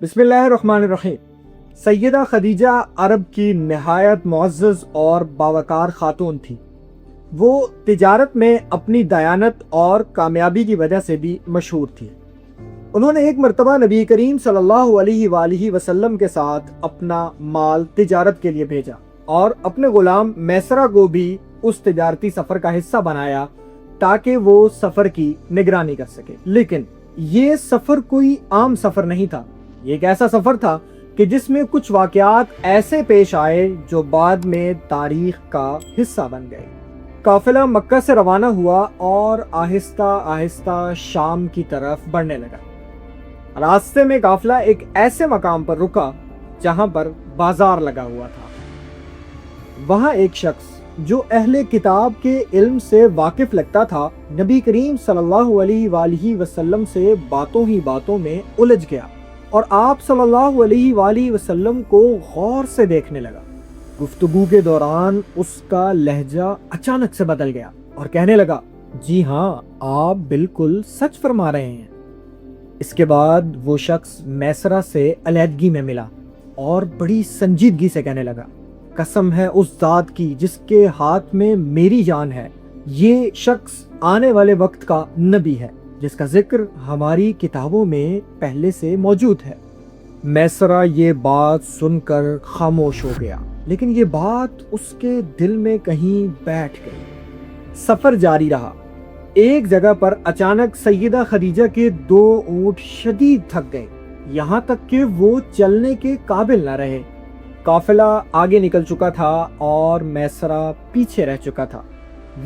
بسم اللہ الرحمن الرحیم۔ سیدہ خدیجہ عرب کی نہایت معزز اور باوقار خاتون تھی۔ وہ تجارت میں اپنی دیانت اور کامیابی کی وجہ سے بھی مشہور تھی۔ انہوں نے ایک مرتبہ نبی کریم صلی اللہ علیہ وآلہ وسلم کے ساتھ اپنا مال تجارت کے لیے بھیجا اور اپنے غلام میسرہ کو بھی اس تجارتی سفر کا حصہ بنایا تاکہ وہ سفر کی نگرانی کر سکے۔ لیکن یہ سفر کوئی عام سفر نہیں تھا۔ یہ ایک ایسا سفر تھا کہ جس میں کچھ واقعات ایسے پیش آئے جو بعد میں تاریخ کا حصہ بن گئے۔ قافلہ مکہ سے روانہ ہوا اور آہستہ آہستہ شام کی طرف بڑھنے لگا۔ راستے میں قافلہ ایک ایسے مقام پر رکا جہاں پر بازار لگا ہوا تھا۔ وہاں ایک شخص جو اہل کتاب کے علم سے واقف لگتا تھا، نبی کریم صلی اللہ علیہ وآلہ وسلم سے باتوں ہی باتوں میں الجھ گیا اور آپ صلی اللہ علیہ وآلہ وسلم کو غور سے دیکھنے لگا۔ گفتگو کے دوران اس کا لہجہ اچانک سے بدل گیا اور کہنے لگا، جی ہاں، آپ بالکل سچ فرما رہے ہیں۔ اس کے بعد وہ شخص میسرہ سے علیحدگی میں ملا اور بڑی سنجیدگی سے کہنے لگا، قسم ہے اس ذات کی جس کے ہاتھ میں میری جان ہے، یہ شخص آنے والے وقت کا نبی ہے جس کا ذکر ہماری کتابوں میں پہلے سے موجود ہے۔ میسرہ یہ بات سن کر خاموش ہو گیا، لیکن یہ بات اس کے دل میں کہیں بیٹھ گئی۔ سفر جاری رہا۔ ایک جگہ پر اچانک سیدہ خدیجہ کے 2 اونٹ شدید تھک گئے، یہاں تک کہ وہ چلنے کے قابل نہ رہے۔ قافلہ آگے نکل چکا تھا اور میسرہ پیچھے رہ چکا تھا۔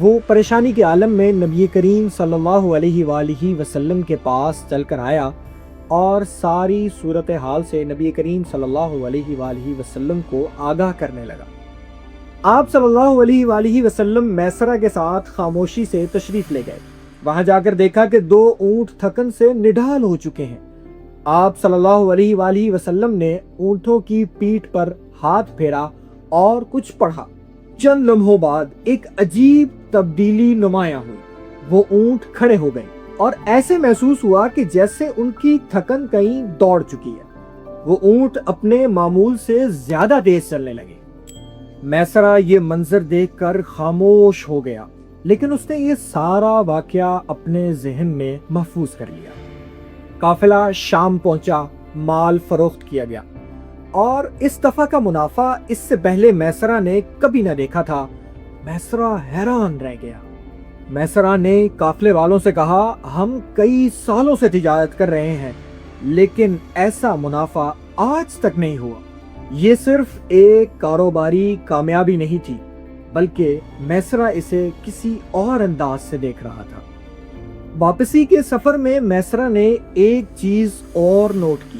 وہ پریشانی کے عالم میں نبی کریم صلی اللہ علیہ وآلہ وسلم کے پاس چل کر آیا اور ساری صورتحال سے نبی کریم صلی اللہ علیہ وآلہ وسلم کو آگاہ کرنے لگا۔ آپ صلی اللہ علیہ وآلہ وسلم میسرہ کے ساتھ خاموشی سے تشریف لے گئے۔ وہاں جا کر دیکھا کہ 2 اونٹ تھکن سے نڈھال ہو چکے ہیں۔ آپ صلی اللہ علیہ وآلہ وسلم نے اونٹوں کی پیٹھ پر ہاتھ پھیرا اور کچھ پڑھا۔ چند لمحوں بعد ایک عجیب تبدیلی نمایاں ہوئی۔ وہ اونٹ کھڑے ہو گئے اور ایسے محسوس ہوا کہ جیسے ان کی تھکن کہیں دوڑ چکی ہے۔ وہ اونٹ اپنے معمول سے زیادہ تیز چلنے لگے۔ میسرہ یہ منظر دیکھ کر خاموش ہو گیا، لیکن اس نے یہ سارا واقعہ اپنے ذہن میں محفوظ کر لیا۔ قافلہ شام پہنچا، مال فروخت کیا گیا اور اس دفعہ کا منافع اس سے پہلے میسرہ نے کبھی نہ دیکھا تھا۔ میسرہ حیران رہ گیا۔ میسرہ نے قافلے والوں سے کہا، ہم کئی سالوں سے تجارت کر رہے ہیں لیکن ایسا منافع آج تک نہیں ہوا۔ یہ صرف ایک کاروباری کامیابی نہیں تھی، بلکہ میسرہ اسے کسی اور انداز سے دیکھ رہا تھا۔ واپسی کے سفر میں میسرہ نے ایک چیز اور نوٹ کی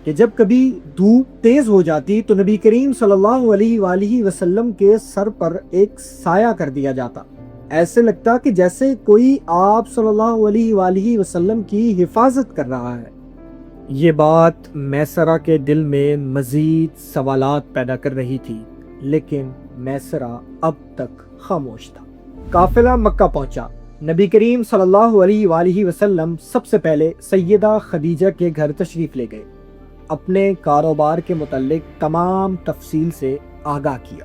کہ جب کبھی دھوپ تیز ہو جاتی تو نبی کریم صلی اللہ علیہ وآلہ وسلم کے سر پر ایک سایہ کر دیا جاتا۔ ایسے لگتا کہ جیسے کوئی آپ صلی اللہ علیہ وآلہ وسلم کی حفاظت کر رہا ہے۔ یہ بات میسرہ کے دل میں مزید سوالات پیدا کر رہی تھی، لیکن میسرہ اب تک خاموش تھا۔ قافلہ مکہ پہنچا۔ نبی کریم صلی اللہ علیہ وآلہ وسلم سب سے پہلے سیدہ خدیجہ کے گھر تشریف لے گئے۔ اپنے کاروبار کے متعلق تمام تفصیل سے آگاہ کیا۔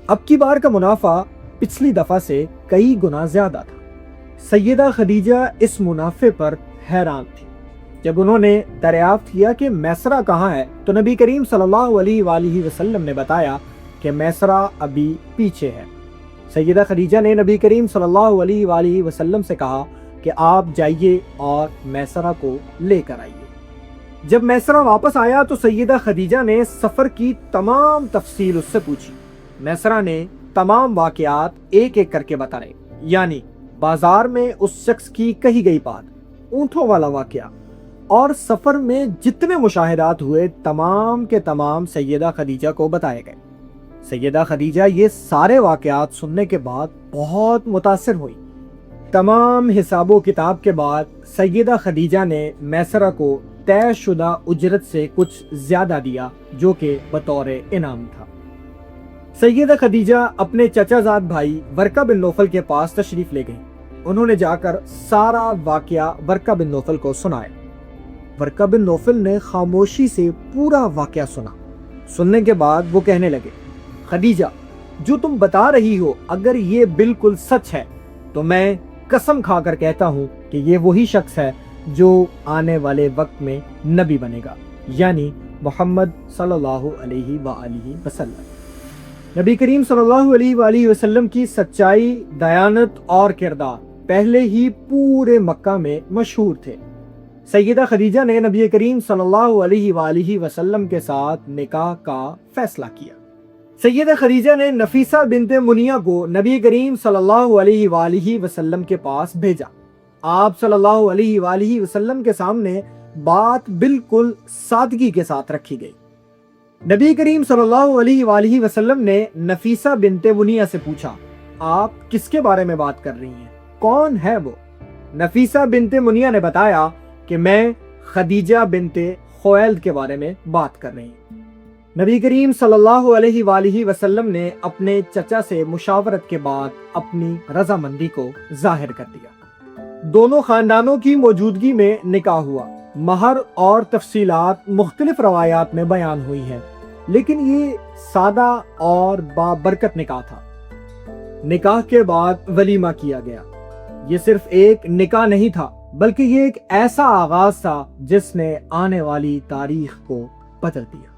اب کی بار کا منافع پچھلی دفعہ سے کئی گنا زیادہ تھا۔ سیدہ خدیجہ اس منافع پر حیران تھی۔ جب انہوں نے دریافت کیا کہ میسرہ کہاں ہے تو نبی کریم صلی اللہ علیہ وآلہ وسلم نے بتایا کہ میسرہ ابھی پیچھے ہے۔ سیدہ خدیجہ نے نبی کریم صلی اللہ علیہ وآلہ وسلم سے کہا کہ آپ جائیے اور میسرہ کو لے کر آئیے۔ جب میسرہ واپس آیا تو سیدہ خدیجہ نے سفر کی تمام تفصیل اس سے پوچھی۔ میسرہ نے تمام واقعات ایک ایک کر کے بتائے، یعنی بازار میں اس شخص کی کہی گئی بات، اونٹوں والا واقعہ اور سفر میں جتنے مشاہدات ہوئے تمام کے تمام سیدہ خدیجہ کو بتائے گئے۔ سیدہ خدیجہ یہ سارے واقعات سننے کے بعد بہت متاثر ہوئی۔ تمام حساب و کتاب کے بعد سیدہ خدیجہ نے میسرہ کو طے شدہ اجرت سے کچھ زیادہ دیا جو کہ بطور انعام تھا۔ سیدہ خدیجہ اپنے چچا زاد بھائی ورقہ بن نوفل کے پاس تشریف لے گئیں۔ انہوں نے جا کر سارا واقعہ ورقہ بن نوفل کو سنایا۔ ورقہ بن نوفل نے خاموشی سے پورا واقعہ سنا۔ سننے کے بعد وہ کہنے لگے، خدیجہ، جو تم بتا رہی ہو اگر یہ بالکل سچ ہے تو میں قسم کھا کر کہتا ہوں کہ یہ وہی شخص ہے جو آنے والے وقت میں نبی بنے گا، یعنی محمد صلی اللہ علیہ وآلہ وسلم۔ نبی کریم صلی اللہ علیہ وآلہ وسلم کی سچائی، دیانت اور کردار پہلے ہی پورے مکہ میں مشہور تھے۔ سیدہ خدیجہ نے نبی کریم صلی اللہ علیہ وآلہ وسلم کے ساتھ نکاح کا فیصلہ کیا۔ سیدہ خدیجہ نے نفیسہ بنت منیہ کو نبی کریم صلی اللہ علیہ وآلہ وسلم کے پاس بھیجا۔ آپ صلی اللہ علیہ وآلہ وسلم کے سامنے بات بالکل سادگی کے ساتھ رکھی گئی۔ نبی کریم صلی اللہ علیہ وآلہ وسلم نے نفیسہ بنت منیہ سے پوچھا، آپ کس کے بارے میں بات کر رہی ہیں؟ کون ہے وہ؟ نفیسہ بنت منیہ نے بتایا کہ میں خدیجہ بنت خویلد کے بارے میں بات کر رہی ہوں۔ نبی کریم صلی اللہ علیہ وآلہ وسلم نے اپنے چچا سے مشاورت کے بعد اپنی رضامندی کو ظاہر کر دیا۔ دونوں خاندانوں کی موجودگی میں نکاح ہوا۔ مہر اور تفصیلات مختلف روایات میں بیان ہوئی ہیں، لیکن یہ سادہ اور بابرکت نکاح تھا۔ نکاح کے بعد ولیمہ کیا گیا۔ یہ صرف ایک نکاح نہیں تھا، بلکہ یہ ایک ایسا آغاز تھا جس نے آنے والی تاریخ کو بدل دیا۔